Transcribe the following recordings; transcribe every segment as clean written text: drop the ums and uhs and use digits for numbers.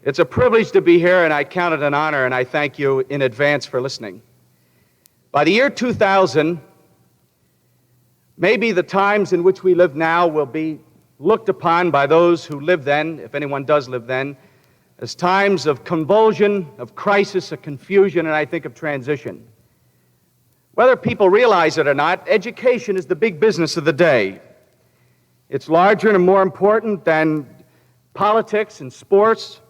It's a privilege to be here, and I count it an honor, and I thank you in advance for listening. By the year 2000, maybe the times in which we live now will be looked upon by those who live then, if anyone does live then, as times of convulsion, of crisis, of confusion, and I think of transition. Whether people realize it or not, education is the big business of the day. It's larger and more important than politics and sports,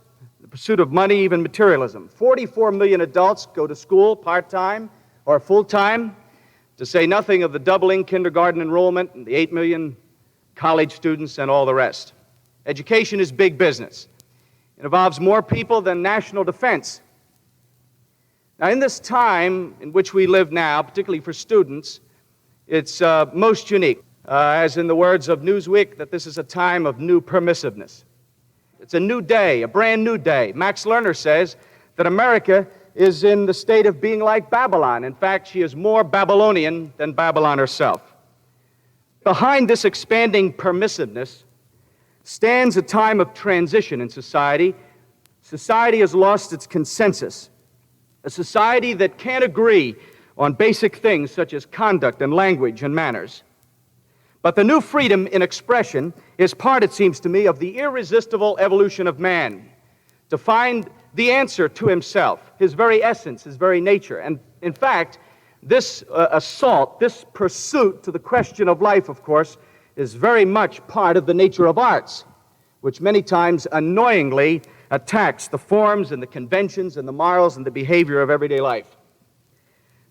the pursuit of money, even materialism. 44 million adults go to school part-time or full-time, to say nothing of the doubling kindergarten enrollment and the 8 million college students and all the rest. Education is big business. It involves more people than national defense. Now, in this time in which we live now, particularly for students, it's most unique. As in the words of Newsweek, that this is a time of new permissiveness. It's a new day, a brand new day. Max Lerner says that America is in the state of being like Babylon. In fact, she is more Babylonian than Babylon herself. Behind this expanding permissiveness stands a time of transition in society. Society has lost its consensus. A society that can't agree on basic things such as conduct and language and manners. But the new freedom in expression is part, it seems to me, of the irresistible evolution of man, to find the answer to himself, his very essence, his very nature. And in fact, this assault, this pursuit to the question of life, of course, is very much part of the nature of arts, which many times annoyingly attacks the forms and the conventions and the morals and the behavior of everyday life.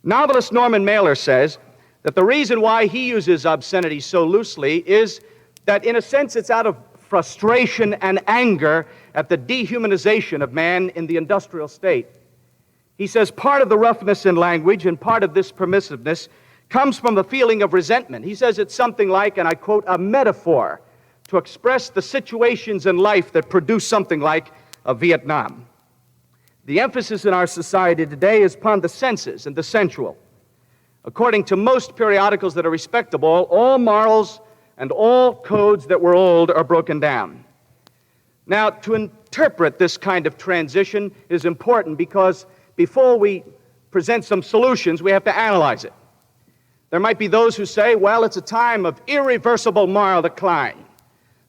Novelist Norman Mailer says that the reason why he uses obscenity so loosely is that, in a sense, it's out of frustration and anger at the dehumanization of man in the industrial state. He says part of the roughness in language and part of this permissiveness comes from a feeling of resentment. He says it's something like, and I quote, a metaphor to express the situations in life that produce something like a Vietnam. The emphasis in our society today is upon the senses and the sensual. According to most periodicals that are respectable, all morals and all codes that were old are broken down. Now, to interpret this kind of transition is important because before we present some solutions, we have to analyze it. There might be those who say, well, it's a time of irreversible moral decline.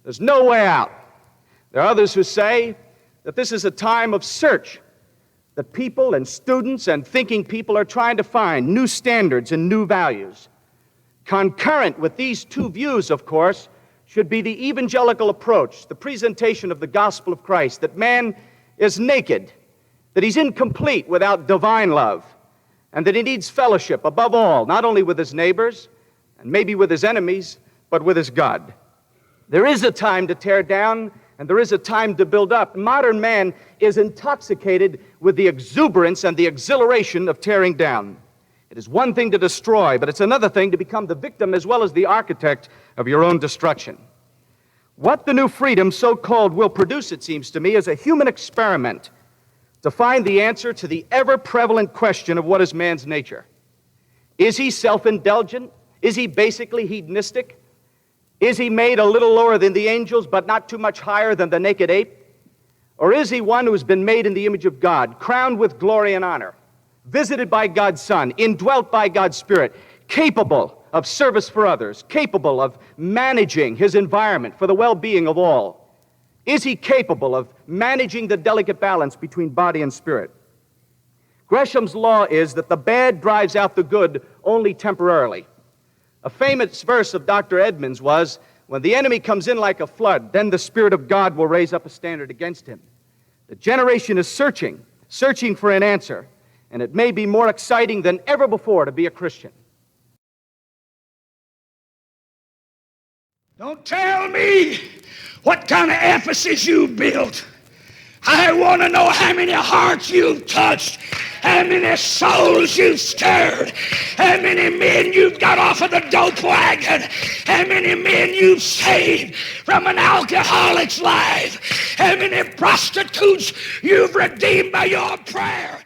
There's no way out. There are others who say that this is a time of search, that people and students and thinking people are trying to find new standards and new values. Concurrent with these two views, of course, should be the evangelical approach, the presentation of the gospel of Christ, that man is naked, that he's incomplete without divine love, and that he needs fellowship above all, not only with his neighbors and maybe with his enemies, but with his God. There is a time to tear down, and there is a time to build up. Modern man is intoxicated with the exuberance and the exhilaration of tearing down. It is one thing to destroy, but it's another thing to become the victim as well as the architect of your own destruction. What the new freedom, so-called, will produce, it seems to me, is a human experiment to find the answer to the ever-prevalent question of what is man's nature. Is he self-indulgent? Is he basically hedonistic? Is he made a little lower than the angels, but not too much higher than the naked ape? Or is he one who has been made in the image of God, crowned with glory and honor, visited by God's Son, indwelt by God's Spirit, capable of service for others, capable of managing his environment for the well-being of all? Is he capable of managing the delicate balance between body and spirit? Gresham's law is that the bad drives out the good only temporarily. A famous verse of Dr. Edmonds was, when the enemy comes in like a flood, then the Spirit of God will raise up a standard against him. The generation is searching for an answer, and it may be more exciting than ever before to be a Christian. Don't tell me what kind of Ephesus you built. I want to know how many hearts you've touched, how many souls you've stirred, how many men you've got off of the dope wagon, how many men you've saved from an alcoholic's life, how many prostitutes you've redeemed by your prayer.